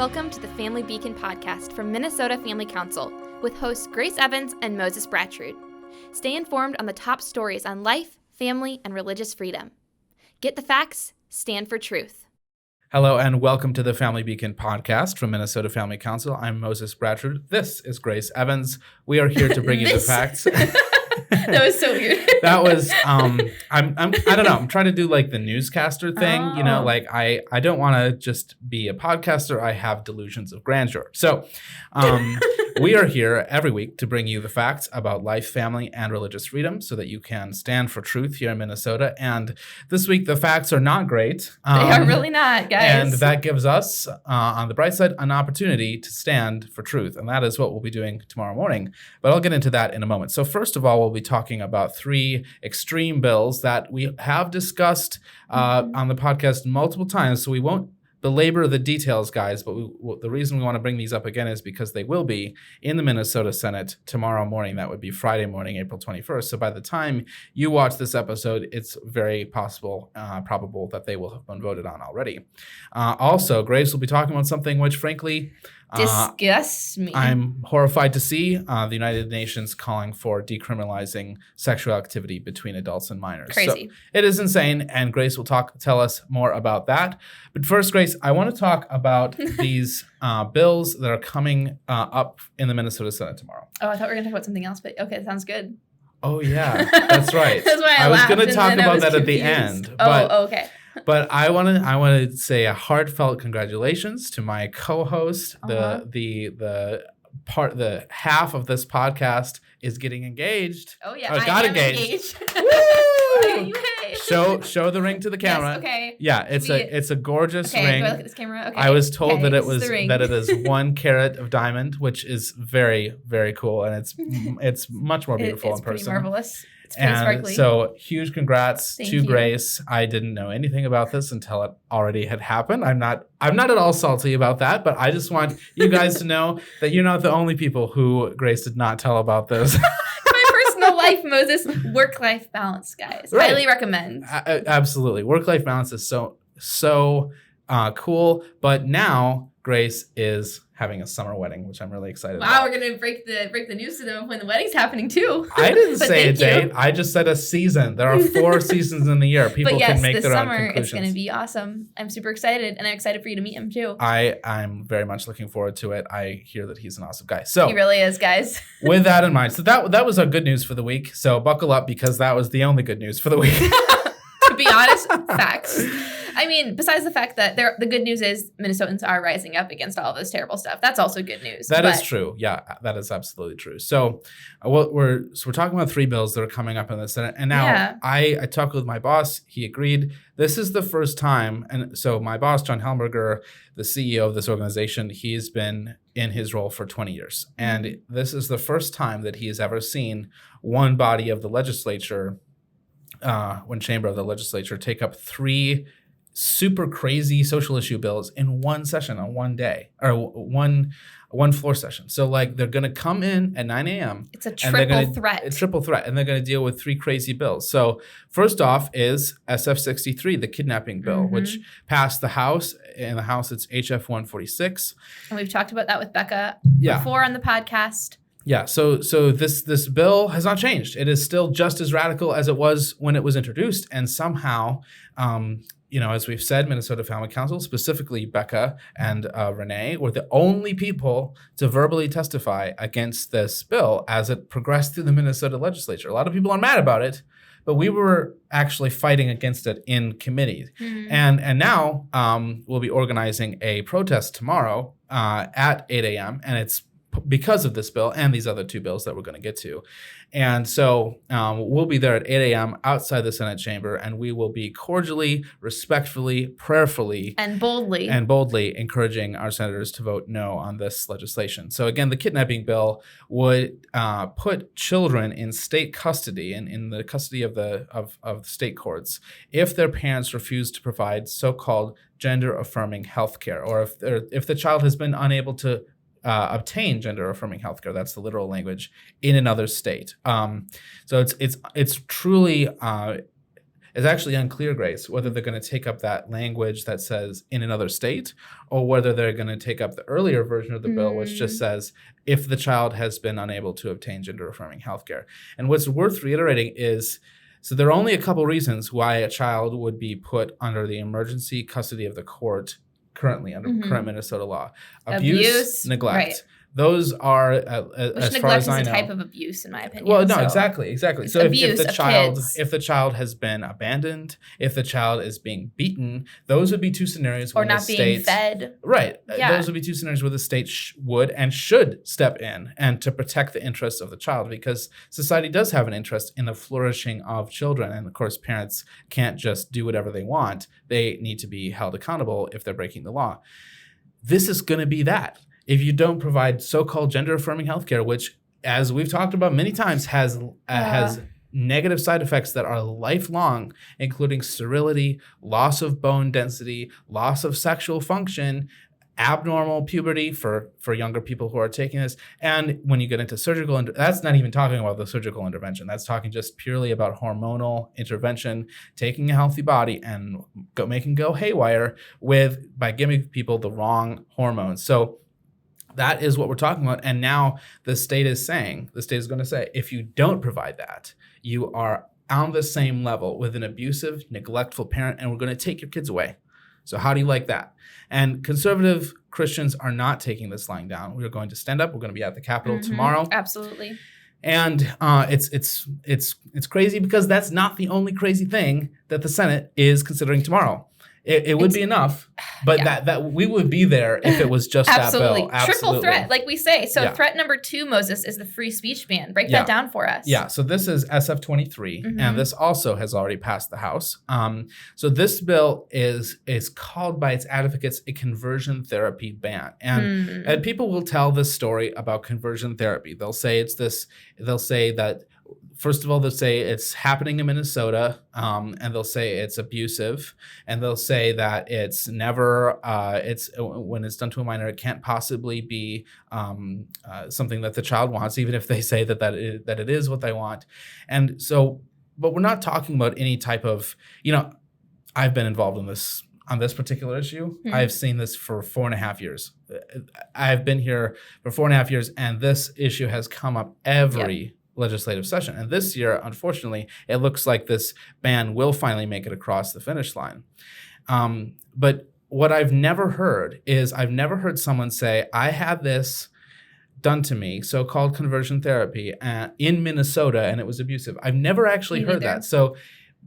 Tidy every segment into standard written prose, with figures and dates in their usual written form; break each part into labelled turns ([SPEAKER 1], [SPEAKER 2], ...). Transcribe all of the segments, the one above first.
[SPEAKER 1] Welcome to the Family Beacon podcast from Minnesota Family Council with hosts Grace Evans and Moses Bratrud. Stay informed on the top stories on life, family, and religious freedom. Get the facts, stand for truth.
[SPEAKER 2] Hello and welcome to the Family Beacon podcast from Minnesota Family Council. I'm Moses Bratrud. This is Grace Evans. We are here to bring you the facts.
[SPEAKER 1] That was so weird.
[SPEAKER 2] That was I don't know. I'm trying to do like the newscaster thing, like I don't want to just be a podcaster. I have delusions of grandeur. So, we are here every week to bring you the facts about life, family, and religious freedom so that you can stand for truth here in Minnesota. And this week the facts are not great.
[SPEAKER 1] They are really not, guys.
[SPEAKER 2] And that gives us, on the bright side, an opportunity to stand for truth. And that is what we'll be doing tomorrow morning. But I'll get into that in a moment. So first of all, we'll be talking about three extreme bills that we have discussed on the podcast multiple times. So we won't belabor the details, guys, but the reason we want to bring these up again is because they will be in the Minnesota Senate tomorrow morning. That would be Friday morning, April 21st. So by the time you watch this episode, it's very probable that they will have been voted on already. Also, Grace will be talking about something which, frankly,
[SPEAKER 1] disgusts me.
[SPEAKER 2] I'm horrified to see the United Nations calling for decriminalizing sexual activity between adults and minors.
[SPEAKER 1] Crazy.
[SPEAKER 2] So it is insane, and Grace will tell us more about that. But first, Grace, I want to talk about these bills that are coming up in the Minnesota Senate tomorrow.
[SPEAKER 1] Oh, I thought we were going to talk about something else, but okay, that sounds good.
[SPEAKER 2] Oh, yeah, that's right.
[SPEAKER 1] That's why I
[SPEAKER 2] was
[SPEAKER 1] laughed,
[SPEAKER 2] going to talk about that
[SPEAKER 1] confused.
[SPEAKER 2] at the end.
[SPEAKER 1] Okay.
[SPEAKER 2] But I want to say a heartfelt congratulations to my co-host. The half of this podcast is getting engaged.
[SPEAKER 1] Oh yeah,
[SPEAKER 2] I got engaged.
[SPEAKER 1] Woo!
[SPEAKER 2] Show the ring to the camera.
[SPEAKER 1] Yes, okay.
[SPEAKER 2] Yeah, it's a gorgeous ring.
[SPEAKER 1] Do I look at this camera? Okay.
[SPEAKER 2] I was told that it is 1 carat of diamond, which is very, very cool, and it's much more beautiful in person.
[SPEAKER 1] It's pretty marvelous. It's pretty sparkly.
[SPEAKER 2] So huge congrats
[SPEAKER 1] Thank
[SPEAKER 2] to
[SPEAKER 1] you.
[SPEAKER 2] Grace. I didn't know anything about this until it already had happened. I'm not at all salty about that, but I just want you guys to know that you're not the only people who Grace did not tell about this.
[SPEAKER 1] My personal life, Moses. Work-life balance, guys.
[SPEAKER 2] Right.
[SPEAKER 1] Highly recommend.
[SPEAKER 2] Absolutely. Work-life balance is so cool. But now Grace is having a summer wedding, which I'm really excited about.
[SPEAKER 1] Wow, we're gonna break the news to them when the wedding's happening too.
[SPEAKER 2] I didn't say a date. I just said a season. There are 4 seasons in the year. People can make their own conclusions.
[SPEAKER 1] It's gonna be awesome. I'm super excited, and I'm excited for you to meet him too.
[SPEAKER 2] I'm very much looking forward to it. I hear that he's an awesome guy. So
[SPEAKER 1] he really is, guys.
[SPEAKER 2] With that in mind, so that was our good news for the week. So buckle up because that was the only good news for the week.
[SPEAKER 1] To be honest, facts. I mean, besides the fact that the good news is Minnesotans are rising up against all of this terrible stuff. That's also good news.
[SPEAKER 2] That is true. Yeah, that is absolutely true. So we're talking about 3 bills that are coming up in the Senate. And now I talked with my boss. He agreed. This is the first time. And so my boss, John Helmberger, the CEO of this organization, he's been in his role for 20 years. And this is the first time that he has ever seen one body of the legislature, one chamber of the legislature, take up 3 super crazy social issue bills in one session on one day, or one floor session. So like they're going to come in at 9 a.m.
[SPEAKER 1] It's a triple threat.
[SPEAKER 2] A triple threat. And they're going to deal with 3 crazy bills. So first off is SF 63, the kidnapping bill, which passed the House. In the House, it's HF 146.
[SPEAKER 1] And we've talked about that with Becca before on the podcast.
[SPEAKER 2] Yeah, so this bill has not changed. It is still just as radical as it was when it was introduced. And somehow, as we've said, Minnesota Family Council, specifically Becca and Renee, were the only people to verbally testify against this bill as it progressed through the Minnesota legislature. A lot of people are mad about it, but we were actually fighting against it in committee. And now we'll be organizing a protest tomorrow at 8 a.m., and it's because of this bill and these other 2 bills that we're going to get to. And so we'll be there at 8 a.m. outside the Senate chamber, and we will be cordially, respectfully, prayerfully,
[SPEAKER 1] and boldly
[SPEAKER 2] encouraging our senators to vote no on this legislation. So again, the kidnapping bill would put children in state custody, in the custody of the state courts, if their parents refuse to provide so-called gender-affirming health care, or if the child has been unable to obtain gender-affirming healthcare. That's the literal language in another state. So it's truly It's actually unclear, Grace, whether they're going to take up that language that says in another state, or whether they're going to take up the earlier version of the bill, which just says if the child has been unable to obtain gender-affirming healthcare. And what's worth reiterating is, so there are only a couple reasons why a child would be put under the emergency custody of the court currently under current Minnesota law. Abuse, neglect.
[SPEAKER 1] Right.
[SPEAKER 2] Those are,
[SPEAKER 1] Which
[SPEAKER 2] as
[SPEAKER 1] neglect
[SPEAKER 2] far as I know,
[SPEAKER 1] is a type of abuse, in my opinion.
[SPEAKER 2] well, no,
[SPEAKER 1] so
[SPEAKER 2] exactly.
[SPEAKER 1] it's
[SPEAKER 2] So
[SPEAKER 1] abuse
[SPEAKER 2] if
[SPEAKER 1] of
[SPEAKER 2] the child has been abandoned, if the child is being beaten, those would be two scenarios
[SPEAKER 1] or
[SPEAKER 2] where
[SPEAKER 1] not
[SPEAKER 2] the
[SPEAKER 1] being
[SPEAKER 2] state,
[SPEAKER 1] fed.
[SPEAKER 2] right?
[SPEAKER 1] Yeah.
[SPEAKER 2] Those would be two scenarios where the state would and should step in and to protect the interests of the child, because society does have an interest in the flourishing of children, and of course, parents can't just do whatever they want. They need to be held accountable if they're breaking the law. This is going to be that. If you don't provide so-called gender-affirming healthcare, which, as we've talked about many times, has negative side effects that are lifelong, including sterility, loss of bone density, loss of sexual function, abnormal puberty for younger people who are taking this. And when you get into surgical, that's not even talking about the surgical intervention. That's talking just purely about hormonal intervention, taking a healthy body and making go haywire by giving people the wrong hormones. So that is what we're talking about. And now the state is going to say, if you don't provide that, you are on the same level with an abusive, neglectful parent, and we're going to take your kids away. So how do you like that? And conservative Christians are not taking this lying down. We are going to stand up. We're going to be at the Capitol tomorrow.
[SPEAKER 1] Absolutely.
[SPEAKER 2] And it's crazy, because that's not the only crazy thing that the Senate is considering tomorrow. It would be enough, but that we would be there if it was just that bill. Absolutely.
[SPEAKER 1] Triple threat, like we say. So threat number 2, Moses, is the free speech ban. Break that down for us.
[SPEAKER 2] Yeah, so this is SF-23, and this also has already passed the House. So this bill is called by its advocates a conversion therapy ban. And people will tell this story about conversion therapy. They'll say that, first of all, they'll say it's happening in Minnesota, and they'll say it's abusive, and they'll say that it's never, when it's done to a minor, it can't possibly be something that the child wants, even if they say that it is what they want. And so, but we're not talking about any type of, I've been involved in this on this particular issue. I've seen this for 4.5 years. I've been here for 4.5 years, and this issue has come up every legislative session. And this year, unfortunately, it looks like this ban will finally make it across the finish line. But what I've never heard is someone say, I had this done to me, so-called conversion therapy in Minnesota, and it was abusive. I've never actually heard that. So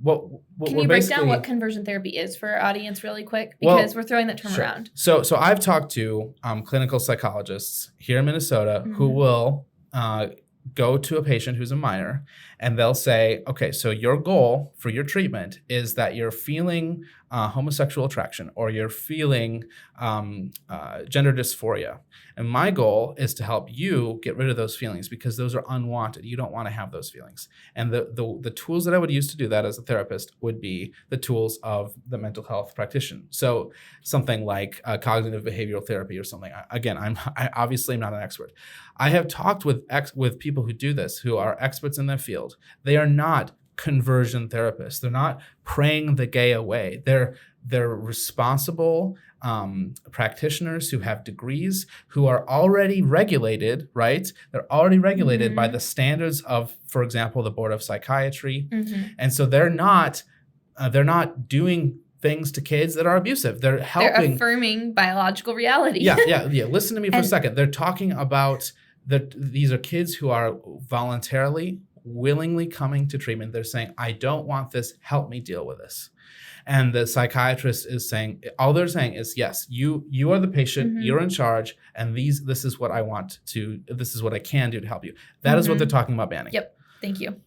[SPEAKER 2] what
[SPEAKER 1] can you break down what conversion therapy is for our audience really quick? Because we're throwing that term around.
[SPEAKER 2] So I've talked to clinical psychologists here in Minnesota who will go to a patient who's a minor, and they'll say, okay, so your goal for your treatment is that you're feeling homosexual attraction, or you're feeling gender dysphoria. And my goal is to help you get rid of those feelings, because those are unwanted. You don't want to have those feelings. And the tools that I would use to do that as a therapist would be the tools of the mental health practitioner. So something like cognitive behavioral therapy or something. Again, I obviously am not an expert. I have talked with people who do this, who are experts in their field. They are not conversion therapists. They're not praying the gay away. They're responsible practitioners who have degrees, who are already regulated, right? They're already regulated by the standards of, for example, the Board of Psychiatry. And so they're not doing things to kids that are abusive. They're helping.
[SPEAKER 1] They're affirming biological reality.
[SPEAKER 2] Yeah. Listen to me for a second. They're talking about these are kids who are voluntarily, willingly coming to treatment. They're saying, I don't want this. Help me deal with this. And the psychiatrist is saying, all they're saying is, yes, you are the patient, you're in charge, and this is what I can do to help you. That is what they're talking about banning.
[SPEAKER 1] Yep. Thank you.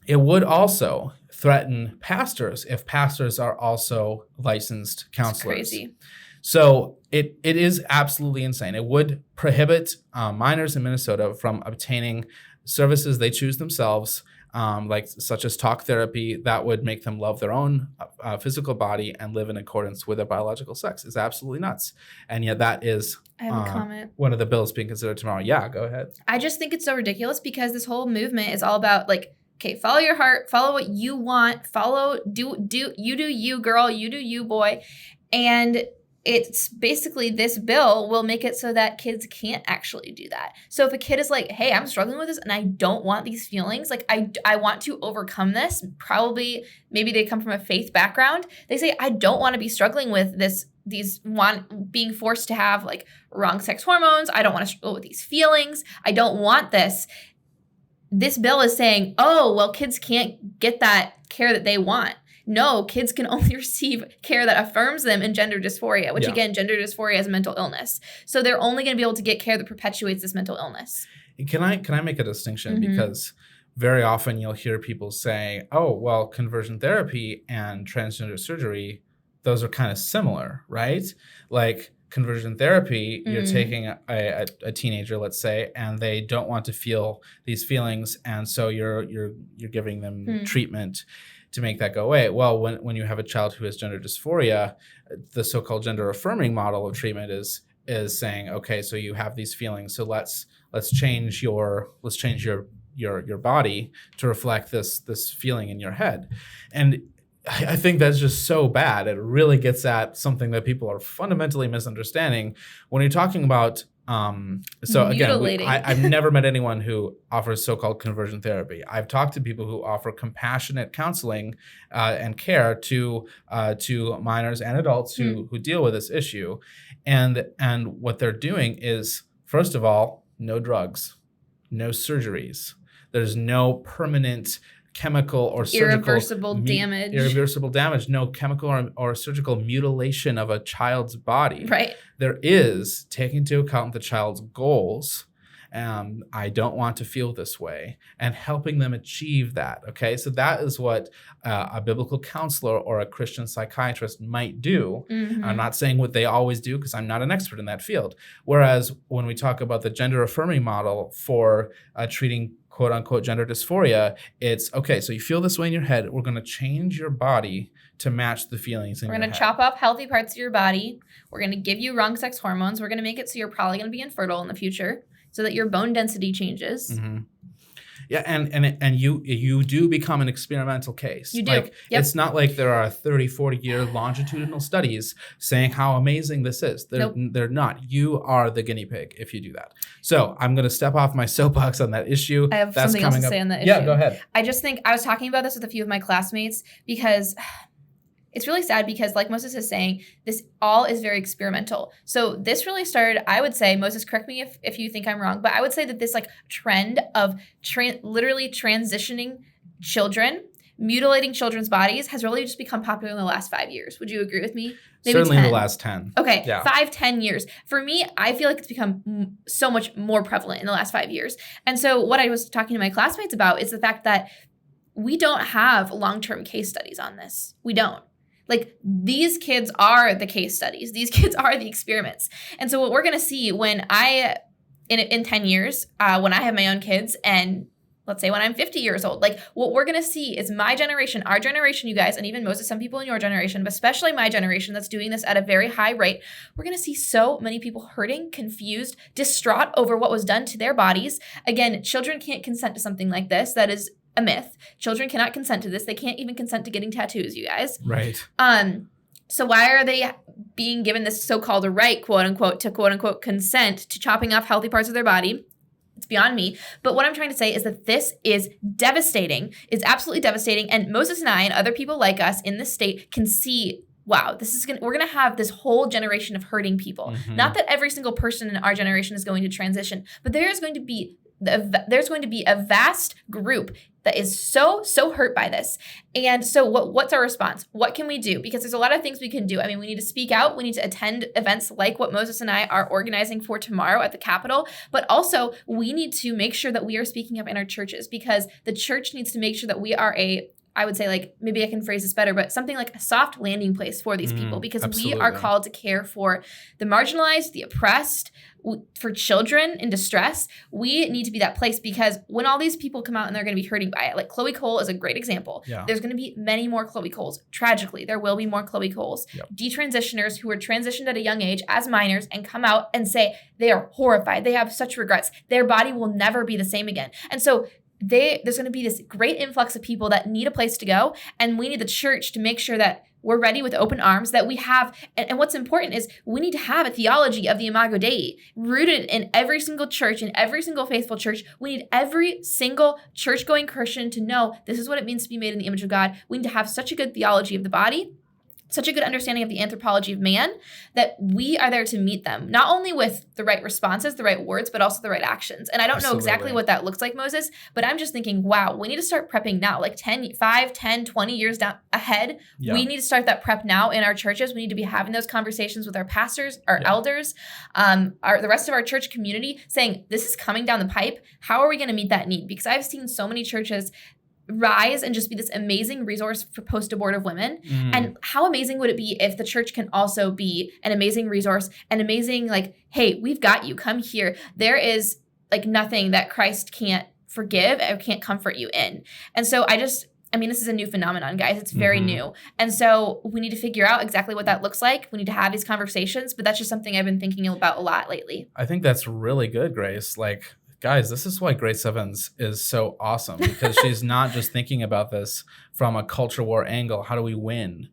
[SPEAKER 2] It would also threaten pastors if pastors are also licensed counselors.
[SPEAKER 1] It's crazy.
[SPEAKER 2] So it is absolutely insane. It would prohibit minors in Minnesota from obtaining services they choose themselves, such as talk therapy, that would make them love their own physical body and live in accordance with their biological sex. It's absolutely nuts. And yet that is
[SPEAKER 1] I have a comment.
[SPEAKER 2] One of the bills being considered tomorrow. Yeah, go ahead.
[SPEAKER 1] I just think it's so ridiculous, because this whole movement is all about okay, follow your heart, follow what you want, do you, girl, you do you, boy. And it's basically, this bill will make it so that kids can't actually do that. So if a kid is like, hey, I'm struggling with this and I don't want these feelings, like I want to overcome this, maybe they come from a faith background. They say, I don't want to be struggling with being forced to have like wrong sex hormones. I don't want to struggle with these feelings. I don't want this. This bill is saying, oh, well, kids can't get that care that they want. No, kids can only receive care that affirms them in gender dysphoria, which again, gender dysphoria is a mental illness. So they're only going to be able to get care that perpetuates this mental illness.
[SPEAKER 2] Can I make a distinction? Because very often you'll hear people say, oh, well, conversion therapy and transgender surgery, those are kind of similar, right? Like conversion therapy, you're taking a teenager, let's say, and they don't want to feel these feelings, and so you're giving them treatment to make that go away. Well, when you have a child who has gender dysphoria, the so-called gender affirming model of treatment is saying, okay, so you have these feelings, so let's change your body to reflect this feeling in your head. And I think that's just so bad. It really gets at something that people are fundamentally misunderstanding when you're talking about. So again, I've never met anyone who offers so-called conversion therapy. I've talked to people who offer compassionate counseling and care to minors and adults who deal with this issue, and what they're doing is, first of all, no drugs, no surgeries. There's no permanent chemical or
[SPEAKER 1] irreversible
[SPEAKER 2] damage, no chemical or surgical mutilation of a child's body.
[SPEAKER 1] Right.
[SPEAKER 2] There is taking into account the child's goals. I don't want to feel this way, and helping them achieve that. Okay, so that is what a biblical counselor or a Christian psychiatrist might do. I'm not saying what they always do because I'm not an expert in that field. Whereas when we talk about the gender affirming model for treating quote unquote gender dysphoria, it's okay, so you feel this way in your head. We're going to change your body to match the feelings in your head.
[SPEAKER 1] We're going to chop off healthy parts of your body. We're going to give you wrong sex hormones. We're going to make it so you're probably going to be infertile in the future, so that your bone density changes.
[SPEAKER 2] Yeah, and you do become an experimental case.
[SPEAKER 1] You do.
[SPEAKER 2] Like, it's not like there are 30, 40-year longitudinal studies saying how amazing this is. They're not. You are the guinea pig if you do that. So I'm going to step off my soapbox on that issue.
[SPEAKER 1] I have something else to say on that issue.
[SPEAKER 2] Yeah, go ahead.
[SPEAKER 1] I just think I was talking about this with a few of my classmates because it's really sad because, like Moses is saying, this all is very experimental. So this really started, I would say, Moses, correct me if you think I'm wrong, but I would say that this like trend of literally transitioning children, mutilating children's bodies has really just become popular in the last 5 years. Would you agree with me? Maybe
[SPEAKER 2] Certainly
[SPEAKER 1] 10.
[SPEAKER 2] in the last 10.
[SPEAKER 1] Okay,
[SPEAKER 2] yeah.
[SPEAKER 1] 5-10 years. For me, I feel like it's become so much more prevalent in the last 5 years. And so what I was talking to my classmates about is the fact that we don't have long-term case studies on this. We don't. Like, these kids are the case studies. These kids are the experiments. And so what we're going to see when in 10 years, when I have my own kids, and let's say when I'm 50 years old, like what we're going to see is my generation, our generation, you guys, and even Moses, some people in your generation, but especially my generation that's doing this at a very high rate, we're going to see so many people hurting, confused, distraught over what was done to their bodies. Again, children can't consent to something like this. That is a myth. Children cannot consent to this. They can't even consent to getting tattoos, you guys.
[SPEAKER 2] Right.
[SPEAKER 1] So why are they being given this so-called right, quote unquote, to quote unquote consent to chopping off healthy parts of their body? It's beyond me. But what I'm trying to say is that this is devastating. It's absolutely devastating. And Moses and I and other people like us in this state can see, wow, we're going to have this whole generation of hurting people. Not that every single person in our generation is going to transition, but there's going to be a vast group that is so hurt by this. And so what's our response? What can we do? Because there's a lot of things we can do. I mean, we need to speak out. We need to attend events like what Moses and I are organizing for tomorrow at the Capitol. But also, we need to make sure that we are speaking up in our churches, because the church needs to make sure that we are I would say, like, maybe I can phrase this better, but something like a soft landing place for these people, because
[SPEAKER 2] absolutely.
[SPEAKER 1] We are called to care for the marginalized, the oppressed, for children in distress. We need to be that place, because when all these people come out and they're going to be hurting by it, like Chloe Cole is a great example.
[SPEAKER 2] Yeah.
[SPEAKER 1] There's going to be many more Chloe Coles. Tragically, there will be more Chloe Coles.
[SPEAKER 2] Yep.
[SPEAKER 1] Detransitioners who were transitioned at a young age as minors and come out and say they are horrified. They have such regrets. Their body will never be the same again. And so there's going to be this great influx of people that need a place to go. And we need the church to make sure that we're ready with open arms, that we have, and what's important is we need to have a theology of the Imago Dei rooted in every single church, in every single faithful church. We need every single church-going Christian to know this is what it means to be made in the image of God. We need to have such a good theology of the body, such a good understanding of the anthropology of man, that we are there to meet them, not only with the right responses, the right words, but also the right actions. And I don't know exactly what that looks like, Moses, but I'm just thinking, wow, we need to start prepping now, like 5, 10, 20 years down ahead. Yeah. We need to start that prep now in our churches. We need to be having those conversations with our pastors, our elders, the rest of our church community, saying, this is coming down the pipe. How are we going to meet that need? Because I've seen so many churches rise and just be this amazing resource for post-abortive women. And how amazing would it be if the church can also be an amazing resource, an amazing, like, hey, we've got you, come here. There is like nothing that Christ can't forgive or can't comfort you in. And so this is a new phenomenon, guys. It's very new. And so we need to figure out exactly what that looks like. We need to have these conversations, but that's just something I've been thinking about a lot lately.
[SPEAKER 2] I think that's really good, Grace. Like, guys, this is why Grace Evans is so awesome, because she's not just thinking about this from a culture war angle. How do we win?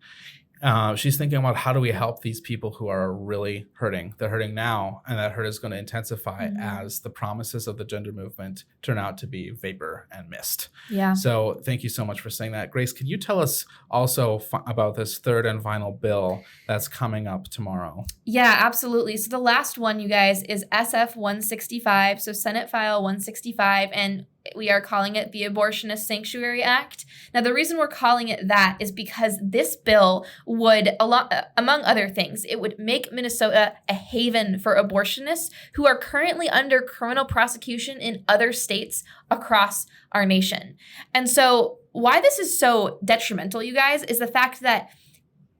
[SPEAKER 2] She's thinking about how do we help these people who are really hurting. They're hurting now, and that hurt is going to intensify as the promises of the gender movement turn out to be vapor and mist.
[SPEAKER 1] Yeah.
[SPEAKER 2] So thank you so much for saying that. Grace, can you tell us also about this third and final bill that's coming up tomorrow?
[SPEAKER 1] Yeah, absolutely. So the last one, you guys, is SF 165, so Senate File 165, and we are calling it the Abortionist Sanctuary Act. Now, the reason we're calling it that is because this bill would, among other things, it would make Minnesota a haven for abortionists who are currently under criminal prosecution in other states across our nation. And so why this is so detrimental, you guys, is the fact that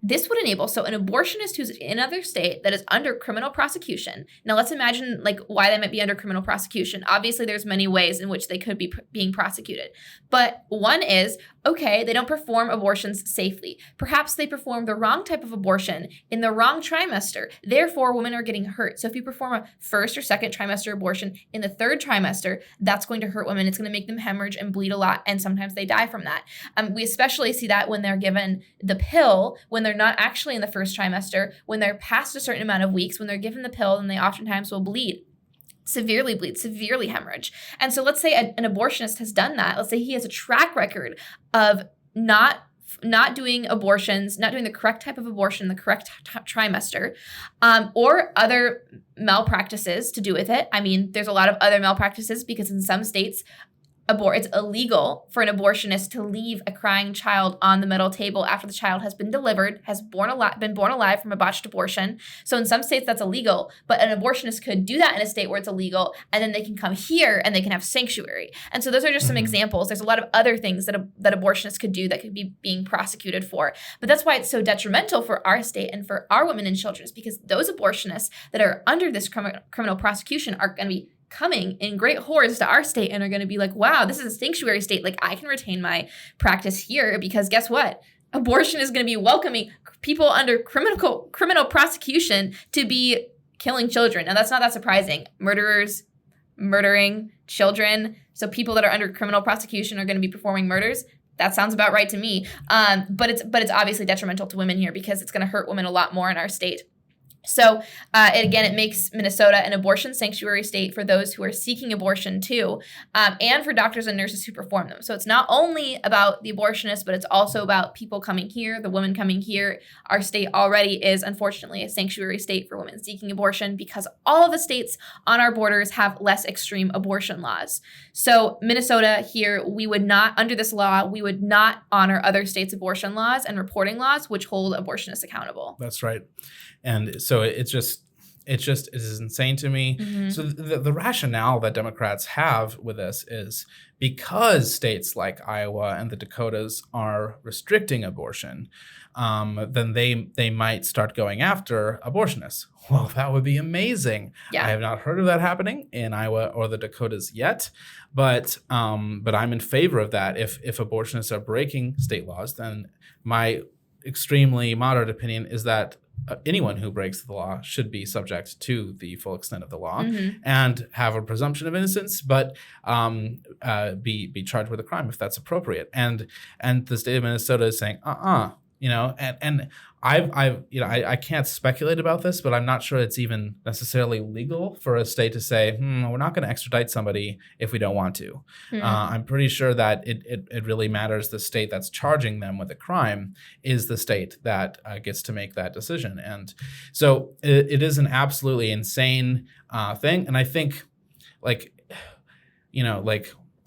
[SPEAKER 1] this would enable, so an abortionist who's in another state that is under criminal prosecution. Now, let's imagine like why they might be under criminal prosecution. Obviously, there's many ways in which they could be being prosecuted. But one is, okay, they don't perform abortions safely. Perhaps they perform the wrong type of abortion in the wrong trimester. Therefore, women are getting hurt. So if you perform a first or second trimester abortion in the third trimester, that's going to hurt women. It's going to make them hemorrhage and bleed a lot. And sometimes they die from that. We especially see that when they're given the pill, when they're not actually in the first trimester, when they're past a certain amount of weeks, when they're given the pill, then they oftentimes will severely hemorrhage. And so let's say an abortionist has done that. Let's say he has a track record of not doing abortions, not doing the correct type of abortion, the correct trimester, or other malpractices to do with it. I mean, there's a lot of other malpractices because in some states, it's illegal for an abortionist to leave a crying child on the metal table after the child has been delivered, been born alive from a botched abortion. So in some states that's illegal, but an abortionist could do that in a state where it's illegal, and then they can come here and they can have sanctuary. And so those are just some examples. There's a lot of other things that abortionists could do that could be being prosecuted for. But that's why it's so detrimental for our state and for our women and children, is because those abortionists that are under this criminal prosecution are going to be coming in great hordes to our state and are going to be like, wow, this is a sanctuary state. Like, I can retain my practice here because guess what? Abortion is going to be welcoming people under criminal prosecution to be killing children. Now, that's not that surprising. Murderers murdering children. So people that are under criminal prosecution are going to be performing murders. That sounds about right to me. But it's obviously detrimental to women here because it's going to hurt women a lot more in our state. So it makes Minnesota an abortion sanctuary state for those who are seeking abortion too, and for doctors and nurses who perform them. So it's not only about the abortionists, but it's also about people coming here, the women coming here. Our state already is, unfortunately, a sanctuary state for women seeking abortion because all of the states on our borders have less extreme abortion laws. So Minnesota here, under this law, we would not honor other states' abortion laws and reporting laws, which hold abortionists accountable.
[SPEAKER 2] That's right. And so it is insane to me. Mm-hmm. So the rationale that Democrats have with this is because states like Iowa and the Dakotas are restricting abortion, then they might start going after abortionists. Well, that would be amazing. Yeah. I have not heard of that happening in Iowa or the Dakotas yet, but I'm in favor of that. If abortionists are breaking state laws, then my extremely moderate opinion is that anyone who breaks the law should be subject to the full extent of the law
[SPEAKER 1] Mm-hmm.
[SPEAKER 2] and have a presumption of innocence, but be charged with a crime if that's appropriate. And the state of Minnesota is saying, and I can't speculate about this, but I'm not sure it's even necessarily legal for a state to say, we're not going to extradite somebody if we don't want to.
[SPEAKER 1] Mm-hmm.
[SPEAKER 2] I'm pretty sure that it really matters. The state that's charging them with a crime is the state that gets to make that decision. And so it is an absolutely insane thing. And I think,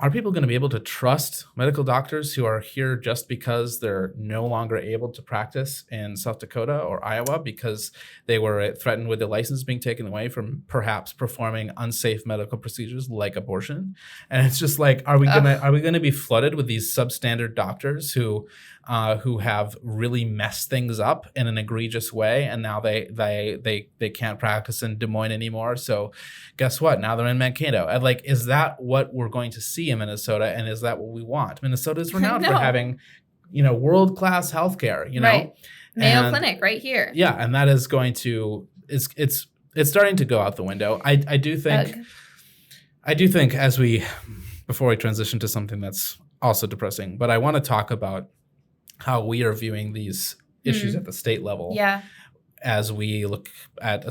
[SPEAKER 2] are people going to be able to trust medical doctors who are here just because they're no longer able to practice in South Dakota or Iowa because they were threatened with their license being taken away from perhaps performing unsafe medical procedures like abortion? And it's just like, are we gonna be flooded with these substandard doctors who have really messed things up in an egregious way, and now they can't practice in Des Moines anymore? So guess what? Now they're in Mankato. And is that what we're going to see in Minnesota? And is that what we want? Minnesota is renowned for having, world-class healthcare,
[SPEAKER 1] Right. Mayo Clinic right here.
[SPEAKER 2] Yeah, and that is going to it's starting to go out the window. I do think before we transition to something that's also depressing, but I want to talk about how we are viewing these issues at the state level.
[SPEAKER 1] Yeah.
[SPEAKER 2] As we look at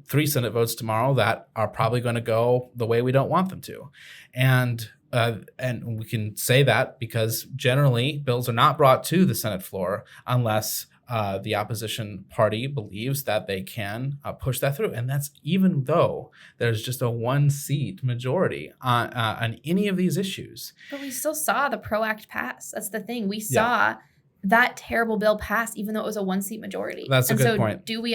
[SPEAKER 2] three Senate votes tomorrow that are probably going to go the way we don't want them to. And we can say that because generally bills are not brought to the Senate floor unless the opposition party believes that they can push that through. And that's even though there's just a 1-seat majority on any of these issues.
[SPEAKER 1] But we still saw the PRO Act pass. That's the thing. We saw that terrible bill pass, even though it was a 1-seat majority.
[SPEAKER 2] That's a good point.
[SPEAKER 1] Do we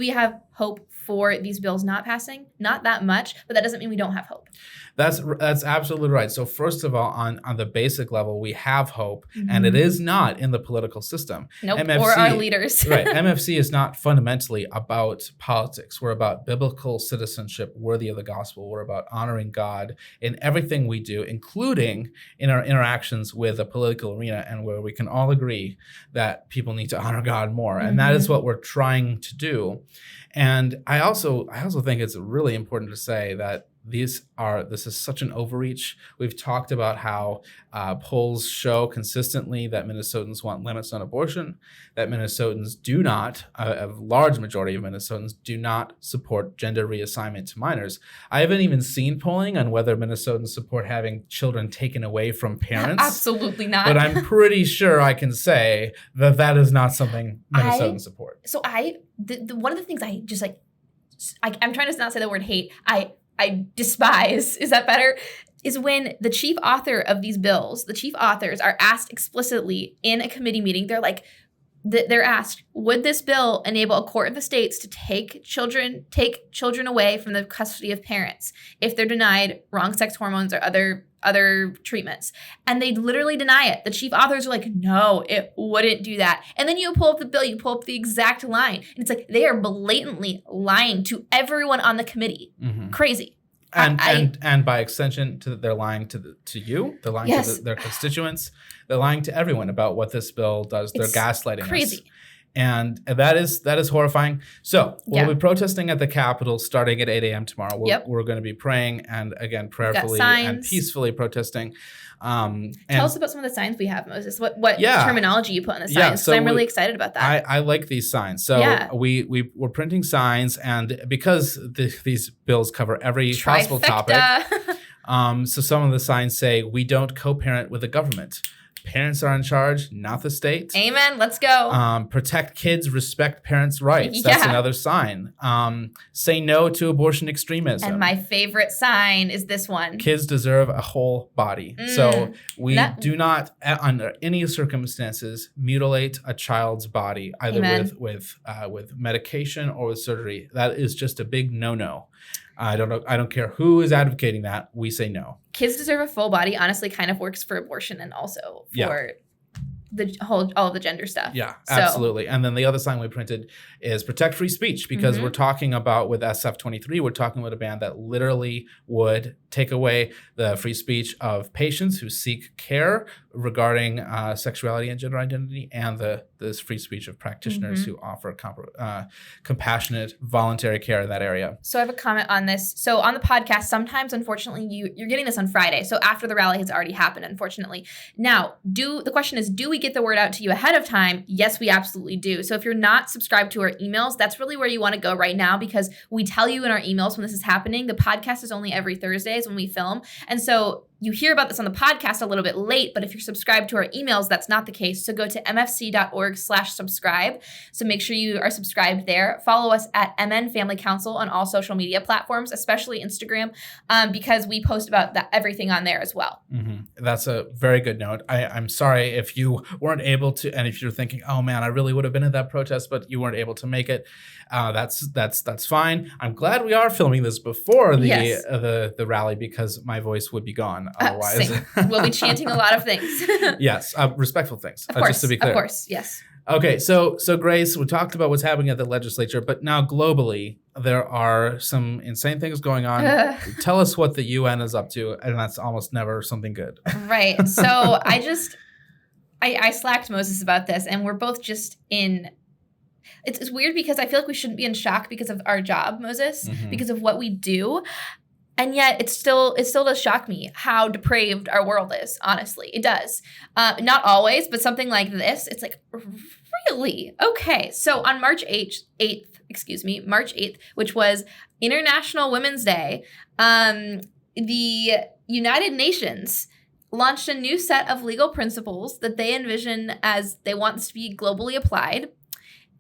[SPEAKER 1] have hope for these bills not passing? Not that much, but that doesn't mean we don't have hope.
[SPEAKER 2] That's absolutely right. So first of all, on the basic level, we have hope, and it is not in the political system.
[SPEAKER 1] Nope, MFC, or our leaders.
[SPEAKER 2] Right. MFC is not fundamentally about politics. We're about biblical citizenship worthy of the gospel. We're about honoring God in everything we do, including in our interactions with the political arena, and where we can all agree that people need to honor God more. And that is what we're trying to do. And I also think it's really important to say that this is such an overreach. We've talked about how polls show consistently that Minnesotans want limits on abortion, that Minnesotans do not, a large majority of Minnesotans do not support gender reassignment to minors. I haven't even seen polling on whether Minnesotans support having children taken away from parents.
[SPEAKER 1] Absolutely not.
[SPEAKER 2] But I'm pretty sure I can say that is not something Minnesotans support.
[SPEAKER 1] So one of the things I just I'm trying to not say the word hate. I despise, is that better? Is when the chief author of these bills, the chief authors are asked explicitly in a committee meeting, they're asked, would this bill enable a court of the states to take children away from the custody of parents if they're denied wrong sex hormones or other treatments? And they literally deny it. The chief authors are like, no, it wouldn't do that. And then you pull up the bill, you pull up the exact line, and it's like they are blatantly lying to everyone on the committee. Crazy.
[SPEAKER 2] And by extension, they're lying to you. They're lying to their constituents. They're lying to everyone about what this bill does. They're gaslighting
[SPEAKER 1] crazy.
[SPEAKER 2] us. And that is horrifying. So we'll be protesting at the Capitol starting at 8 a.m. tomorrow. We're going to be praying and, again, prayerfully and peacefully protesting.
[SPEAKER 1] Tell us about some of the signs we have, Moses. What terminology you put on the signs? Because I'm really excited about that.
[SPEAKER 2] I like these signs. So we're printing signs, and because these bills cover every possible topic, so some of the signs say, "We don't co-parent with the government. Parents are in charge, not the state."
[SPEAKER 1] Amen. Let's go.
[SPEAKER 2] Protect kids, respect parents' rights. That's another sign. Say no to abortion extremism.
[SPEAKER 1] And my favorite sign is this one.
[SPEAKER 2] Kids deserve a whole body. So we do not, under any circumstances, mutilate a child's body, either with medication or with surgery. That is just a big no-no. I don't care who is advocating that. We say no.
[SPEAKER 1] Kids deserve a full body honestly kind of works for abortion and also for all of the gender stuff.
[SPEAKER 2] Yeah, absolutely. And then the other sign we printed is protect free speech, because we're talking about, with SF23, we're talking about a ban that literally would take away the free speech of patients who seek care regarding sexuality and gender identity, and the this free speech of practitioners who offer compassionate, voluntary care in that area.
[SPEAKER 1] So I have a comment on this. So on the podcast, sometimes, unfortunately, you're getting this on Friday. So after the rally has already happened, unfortunately. Now, the question is, do we get the word out to you ahead of time? Yes, we absolutely do. So if you're not subscribed to our emails, that's really where you want to go right now, because we tell you in our emails when this is happening. The podcast is only every Thursdays when we film. And so you hear about this on the podcast a little bit late, but if you're subscribed to our emails, that's not the case. So go to mfc.org/subscribe. So make sure you are subscribed there. Follow us at MN Family Council on all social media platforms, especially Instagram, because we post about everything on there as well.
[SPEAKER 2] That's a very good note. I'm sorry if you weren't able to, and if you're thinking, oh man, I really would have been at that protest, but you weren't able to make it. That's fine. I'm glad we are filming this before the rally, because my voice would be gone. Otherwise,
[SPEAKER 1] we'll be chanting a lot of things.
[SPEAKER 2] Yes, respectful things.
[SPEAKER 1] Of course,
[SPEAKER 2] just to be clear.
[SPEAKER 1] Of course, yes.
[SPEAKER 2] Okay, so Grace, we talked about what's happening at the legislature, but now globally, there are some insane things going on. Tell us what the UN is up to, and that's almost never something good.
[SPEAKER 1] Right. So I slacked Moses about this, and we're both just in. It's weird because I feel like we shouldn't be in shock because of our job, Moses, because of what we do. And yet it still does shock me how depraved our world is, honestly. It does. Not always, but something like this, it's like, really? Okay. So on March 8th, which was International Women's Day, the United Nations launched a new set of legal principles that they envision as they want this to be globally applied.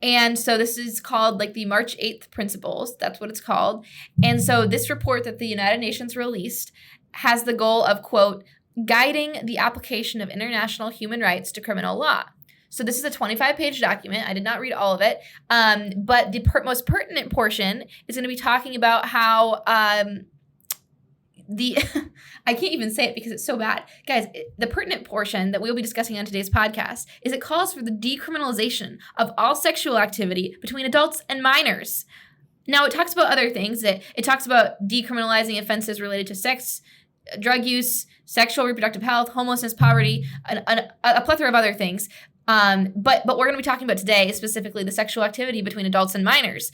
[SPEAKER 1] And so this is called like the March 8th Principles. That's what it's called. And so this report that the United Nations released has the goal of, quote, guiding the application of international human rights to criminal law. So this is a 25-page document. I did not read all of it. But the most pertinent portion is going to be talking about how I can't even say it because it's so bad. Guys, the pertinent portion that we'll be discussing on today's podcast is it calls for the decriminalization of all sexual activity between adults and minors. Now, it talks about other things. It talks about decriminalizing offenses related to sex, drug use, sexual reproductive health, homelessness, poverty, a plethora of other things. But what we're going to be talking about today is specifically the sexual activity between adults and minors.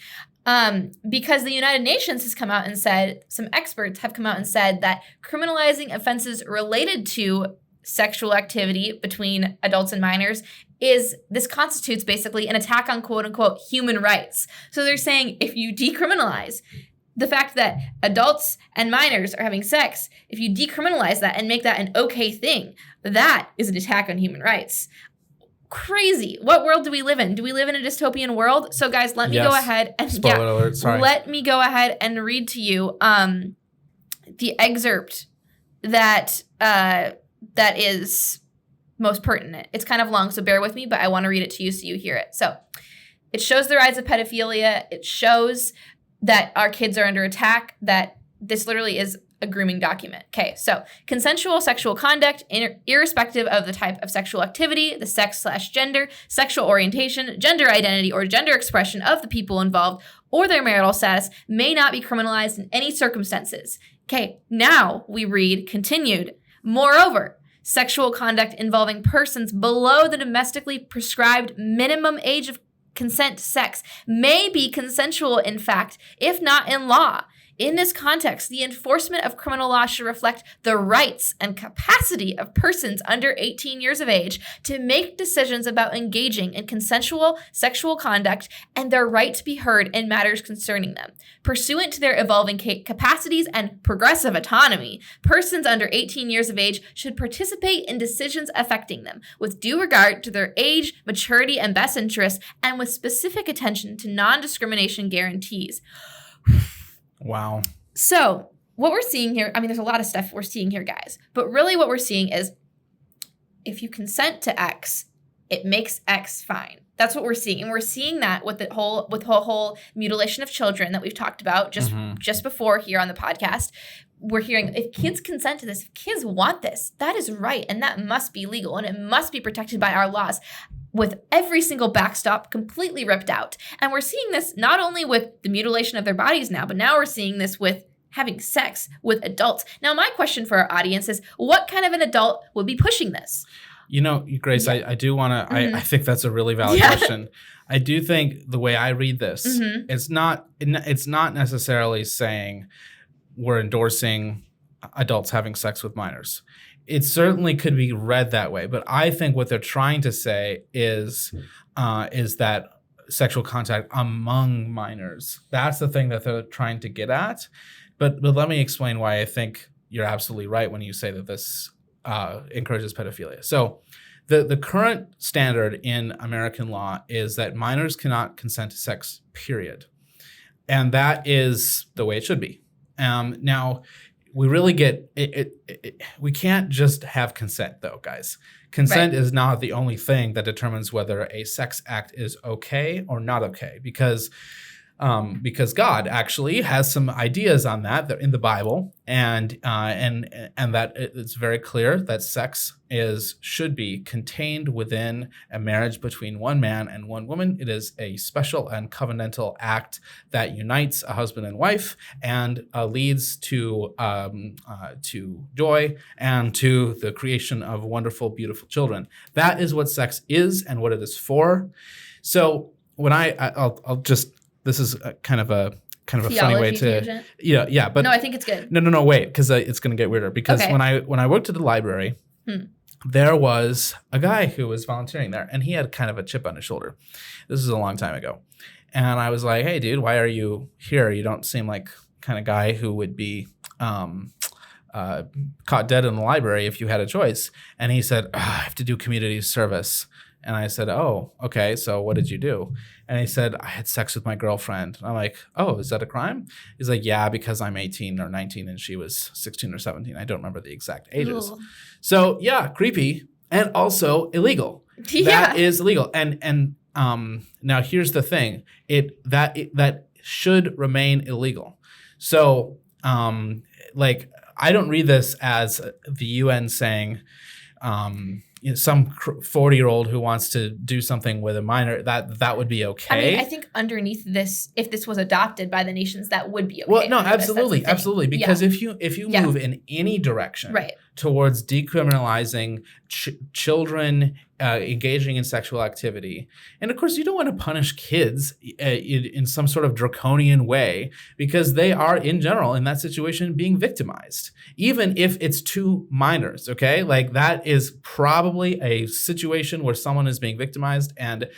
[SPEAKER 1] Because the United Nations has come out and said, some experts have come out and said that criminalizing offenses related to sexual activity between adults and minors this constitutes basically an attack on quote unquote human rights. So they're saying if you decriminalize the fact that adults and minors are having sex, if you decriminalize that and make that an okay thing, that is an attack on human rights. Crazy. What world do we live in? Do we live in a dystopian world? So guys, let me go ahead and
[SPEAKER 2] alert, sorry.
[SPEAKER 1] Let me go ahead and read to you the excerpt that is most pertinent. It's kind of long, so bear with me, but I want to read it to you so you hear it. So it shows the rise of pedophilia. It shows that our kids are under attack, that this literally is a grooming document. Okay, so consensual sexual conduct, irrespective of the type of sexual activity, the sex/gender, sexual orientation, gender identity, or gender expression of the people involved, or their marital status, may not be criminalized in any circumstances. Okay, now we read continued. Moreover, sexual conduct involving persons below the domestically prescribed minimum age of consent to sex may be consensual in fact, if not in law. In this context, the enforcement of criminal law should reflect the rights and capacity of persons under 18 years of age to make decisions about engaging in consensual sexual conduct and their right to be heard in matters concerning them. Pursuant to their evolving capacities and progressive autonomy, persons under 18 years of age should participate in decisions affecting them with due regard to their age, maturity, and best interests, and with specific attention to non-discrimination guarantees.
[SPEAKER 2] Wow.
[SPEAKER 1] So what we're seeing here, I mean, there's a lot of stuff we're seeing here, guys, but really what we're seeing is if you consent to X, it makes X fine. That's what we're seeing. And we're seeing that with the whole mutilation of children that we've talked about just before here on the podcast. We're hearing if kids consent to this, if kids want this, that is right. And that must be legal and it must be protected by our laws, with every single backstop completely ripped out. And we're seeing this not only with the mutilation of their bodies now, but now we're seeing this with having sex with adults. Now, my question for our audience is, what kind of an adult would be pushing this?
[SPEAKER 2] Grace,
[SPEAKER 1] Yeah.
[SPEAKER 2] I do want to,
[SPEAKER 1] Mhm.
[SPEAKER 2] I think that's a really valid question. I do think the way I read this,
[SPEAKER 1] Mhm.
[SPEAKER 2] it's not necessarily saying we're endorsing adults having sex with minors. It certainly could be read that way, but I think what they're trying to say is that sexual contact among minors. That's the thing that they're trying to get at. But let me explain why I think you're absolutely right when you say that this encourages pedophilia. So the current standard in American law is that minors cannot consent to sex, period. And that is the way it should be. Now, we really get it. We can't just have consent, though, guys. Consent is not the only thing that determines whether a sex act is okay or not okay, because God actually has some ideas on that in the Bible, and that it's very clear that sex should be contained within a marriage between one man and one woman. It is a special and covenantal act that unites a husband and wife and leads to joy and to the creation of wonderful, beautiful children. That is what sex is and what it is for. So when I'll just this is kind of a funny way to
[SPEAKER 1] tangent.
[SPEAKER 2] Yeah, but
[SPEAKER 1] no, I think it's good.
[SPEAKER 2] No, wait, because it's going to get weirder. Because
[SPEAKER 1] Okay.
[SPEAKER 2] when I worked at the library, there was a guy who was volunteering there, and he had kind of a chip on his shoulder. This is a long time ago, and I was like, "Hey, dude, why are you here? You don't seem like kind of guy who would be caught dead in the library if you had a choice." And he said, "I have to do community service." And I said, "Oh, okay. So what did you do?" And he said, "I had sex with my girlfriend." And I'm like, "Oh, is that a crime?" He's like, "Yeah, because I'm 18 or 19 and she was 16 or 17. I don't remember the exact ages."
[SPEAKER 1] Ooh.
[SPEAKER 2] So yeah, creepy and also illegal.
[SPEAKER 1] Yeah.
[SPEAKER 2] That is illegal. And now here's the thing: that should remain illegal. So I don't read this as the UN saying, some 40-year-old who wants to do something with a minor, that would be okay.
[SPEAKER 1] I mean, I think underneath this, if this was adopted by the nations, that would be okay.
[SPEAKER 2] Well, no, absolutely. Because if you move in any direction towards decriminalizing children engaging in sexual activity, and of course, you don't want to punish kids in some sort of draconian way, because they are, in general, in that situation, being victimized, even if it's two minors. Okay, like that is probably a situation where someone is being victimized, and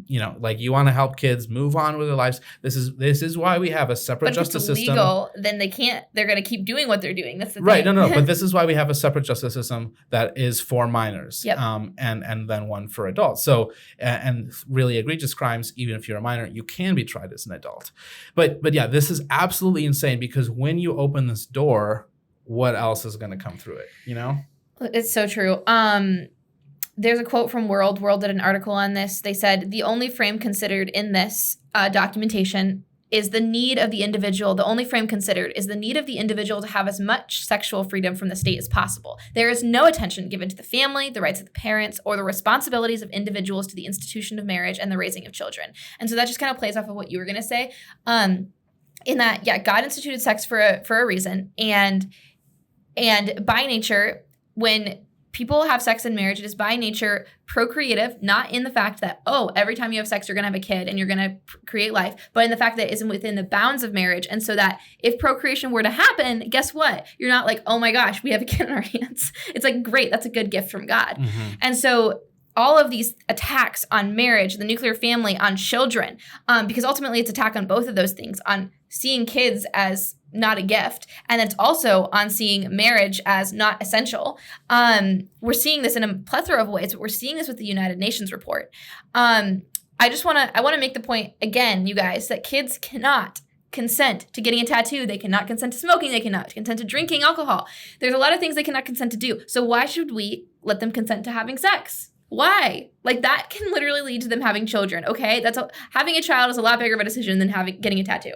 [SPEAKER 2] you want to help kids move on with their lives. This is why we have a separate justice system.
[SPEAKER 1] But if it's legal, then they can't. They're going to keep doing what they're doing. That's the
[SPEAKER 2] right.
[SPEAKER 1] thing.
[SPEAKER 2] No. But this is why we have a separate justice system that is for minors.
[SPEAKER 1] Yep.
[SPEAKER 2] And then one for adults. So and really egregious crimes, even if you're a minor, you can be tried as an adult. But yeah, this is absolutely insane, because when you open this door, what else is going to come through it?
[SPEAKER 1] It's so true. There's a quote from World. World did an article on this. They said, "The only frame considered in this documentation is the need of the individual. The only frame considered is the need of the individual to have as much sexual freedom from the state as possible. There is no attention given to the family, the rights of the parents, or the responsibilities of individuals to the institution of marriage and the raising of children." And so that just kind of plays off of what you were going to say. In that, yeah, God instituted sex for a reason, and by nature, when people have sex in marriage, it is by nature procreative, not in the fact that, every time you have sex, you're going to have a kid and you're going to create life, but in the fact that it isn't within the bounds of marriage. And so that if procreation were to happen, guess what? You're not like, oh my gosh, we have a kid in our hands. It's like, great, that's a good gift from God.
[SPEAKER 2] Mm-hmm.
[SPEAKER 1] And so all of these attacks on marriage, the nuclear family, on children, because ultimately it's attack on both of those things, on seeing kids as not a gift, and it's also on seeing marriage as not essential. We're seeing this in a plethora of ways, but we're seeing this with the United Nations report. I want to make the point again, you guys, that kids cannot consent to getting a tattoo. They cannot consent to smoking. They cannot consent to drinking alcohol. There's a lot of things they cannot consent to do. So why should we let them consent to having sex? Why? Like, that can literally lead to them having children. Okay, having a child is a lot bigger of a decision than getting a tattoo.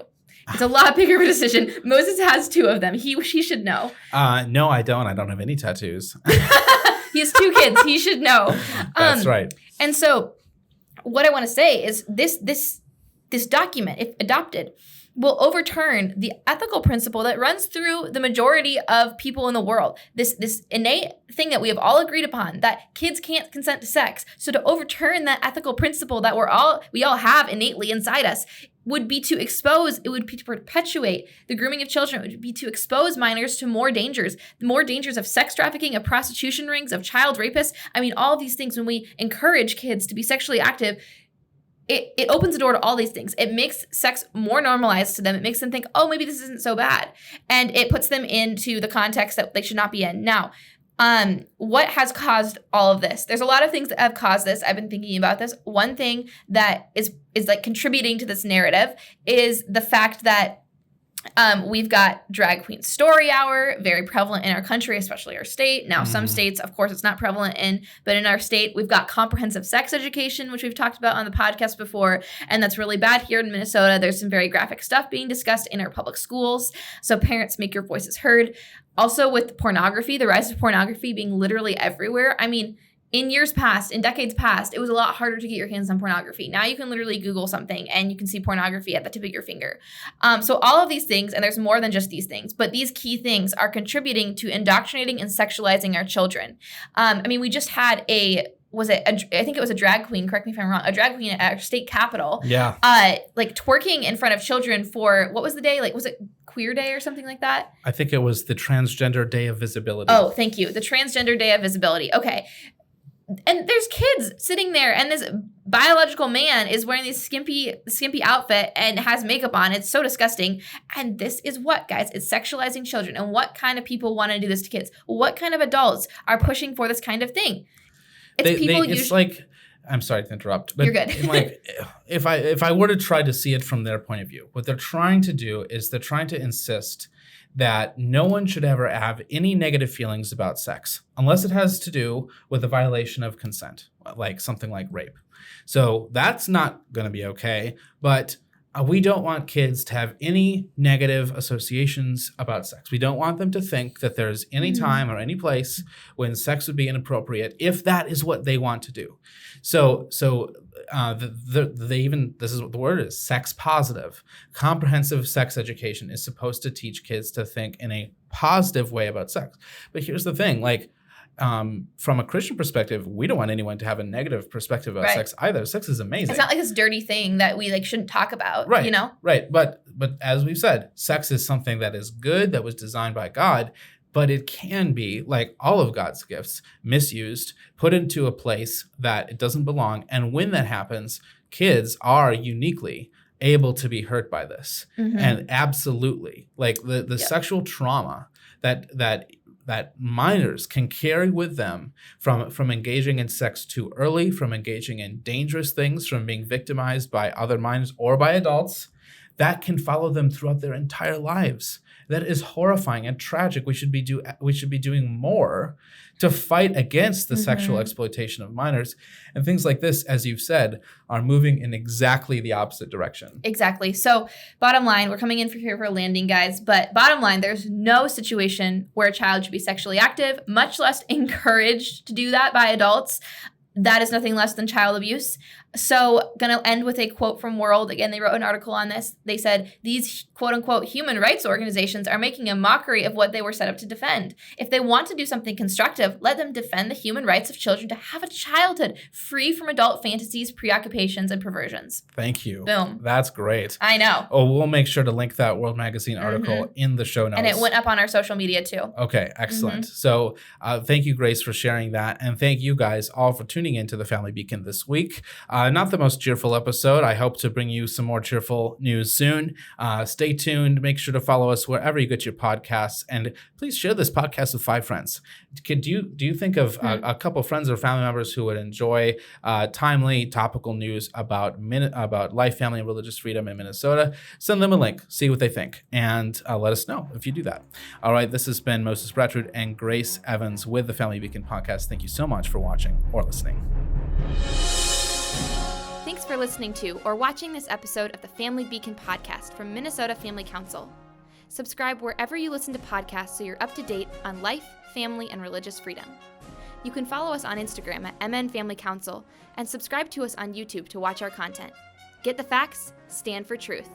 [SPEAKER 1] It's a lot bigger of a decision. Moses has 2 of them. He should know.
[SPEAKER 2] No, I don't. I don't have any tattoos.
[SPEAKER 1] He has 2 kids. He should know.
[SPEAKER 2] That's right.
[SPEAKER 1] And so what I want to say is this document, if adopted, will overturn the ethical principle that runs through the majority of people in the world. This innate thing that we have all agreed upon, that kids can't consent to sex. So to overturn that ethical principle that we all have innately inside us would be to perpetuate the grooming of children. It would be to expose minors to more dangers of sex trafficking, of prostitution rings, of child rapists. I mean, all of these things, when we encourage kids to be sexually active, it opens the door to all these things. It makes sex more normalized to them. It makes them think, oh, maybe this isn't so bad. And it puts them into the context that they should not be in. Now, what has caused all of this? There's a lot of things that have caused this. I've been thinking about this. One thing that is like contributing to this narrative is the fact that we've got drag queen story hour, very prevalent in our country, especially our state. Now, some states, of course, it's not prevalent but in our state, we've got comprehensive sex education, which we've talked about on the podcast before, and that's really bad here in Minnesota. There's some very graphic stuff being discussed in our public schools, so parents, make your voices heard. Also, with pornography, the rise of pornography being literally everywhere. I mean, in decades past, it was a lot harder to get your hands on pornography. Now you can literally Google something and you can see pornography at the tip of your finger. So all of these things, and there's more than just these things, but these key things are contributing to indoctrinating and sexualizing our children. I mean, we just had I think it was a drag queen, correct me if I'm wrong, a drag queen at our state capitol.
[SPEAKER 2] Yeah.
[SPEAKER 1] Like twerking in front of children for, what was the day? Like, was it Queer Day or something like that?
[SPEAKER 2] I think it was the Transgender Day of Visibility.
[SPEAKER 1] Oh, thank you. The Transgender Day of Visibility. Okay. And there's kids sitting there, and this biological man is wearing this skimpy outfit and has makeup on. It's so disgusting. And this is what, guys? It's sexualizing children. And what kind of people want to do this to kids? What kind of adults are pushing for this kind of thing? It's
[SPEAKER 2] like, I'm sorry to interrupt, but
[SPEAKER 1] you're good.
[SPEAKER 2] Like, if I were to try to see it from their point of view, what they're trying to do is they're trying to insist that no one should ever have any negative feelings about sex unless it has to do with a violation of consent, like something like rape. So that's not going to be okay, but we don't want kids to have any negative associations about sex. We don't want them to think that there's any time or any place when sex would be inappropriate if that is what they want to do. So they even, this is what the word is, sex positive. Comprehensive sex education is supposed to teach kids to think in a positive way about sex. But here's the thing, like, from a Christian perspective, we don't want anyone to have a negative perspective about sex either. Sex is amazing.
[SPEAKER 1] It's not like this dirty thing that we shouldn't talk about,
[SPEAKER 2] right,
[SPEAKER 1] you know?
[SPEAKER 2] Right. But as we've said, sex is something that is good, that was designed by God, but it can be, like all of God's gifts, misused, put into a place that it doesn't belong. And when that happens, kids are uniquely able to be hurt by this. And absolutely, like the sexual trauma that minors can carry with them from engaging in sex too early, from engaging in dangerous things, from being victimized by other minors or by adults, that can follow them throughout their entire lives. That is horrifying and tragic. We should be doing more to fight against the sexual exploitation of minors. And things like this, as you've said, are moving in exactly the opposite direction.
[SPEAKER 1] Exactly. So bottom line, we're coming in here for a landing, guys. But bottom line, there's no situation where a child should be sexually active, much less encouraged to do that by adults. That is nothing less than child abuse. So going to end with a quote from World. Again, they wrote an article on this. They said, these quote-unquote human rights organizations are making a mockery of what they were set up to defend. If they want to do something constructive, let them defend the human rights of children to have a childhood free from adult fantasies, preoccupations, and perversions.
[SPEAKER 2] Thank you.
[SPEAKER 1] Boom.
[SPEAKER 2] That's great.
[SPEAKER 1] I know.
[SPEAKER 2] Oh, we'll make sure to link that World Magazine article in the show notes.
[SPEAKER 1] And it went up on our social media too.
[SPEAKER 2] Okay, excellent. So thank you, Grace, for sharing that. And thank you guys all for tuning into the Family Beacon this week. Not the most cheerful episode. I hope to bring you some more cheerful news soon. Stay tuned. Make sure to follow us wherever you get your podcasts. And please share this podcast with 5 friends. Do you think of a couple friends or family members who would enjoy timely, topical news about life, family, and religious freedom in Minnesota? Send them a link. See what they think. And let us know if you do that. All right. This has been Moses Bratrud and Grace Evans with the Family Beacon podcast. Thank you so much for watching or listening.
[SPEAKER 1] Thanks for listening to or watching this episode of the Family Beacon podcast from Minnesota Family Council. Subscribe wherever you listen to podcasts so you're up to date on life, family, and religious freedom. You can follow us on Instagram at MN Family Council and subscribe to us on YouTube to watch our content. Get the facts, stand for truth.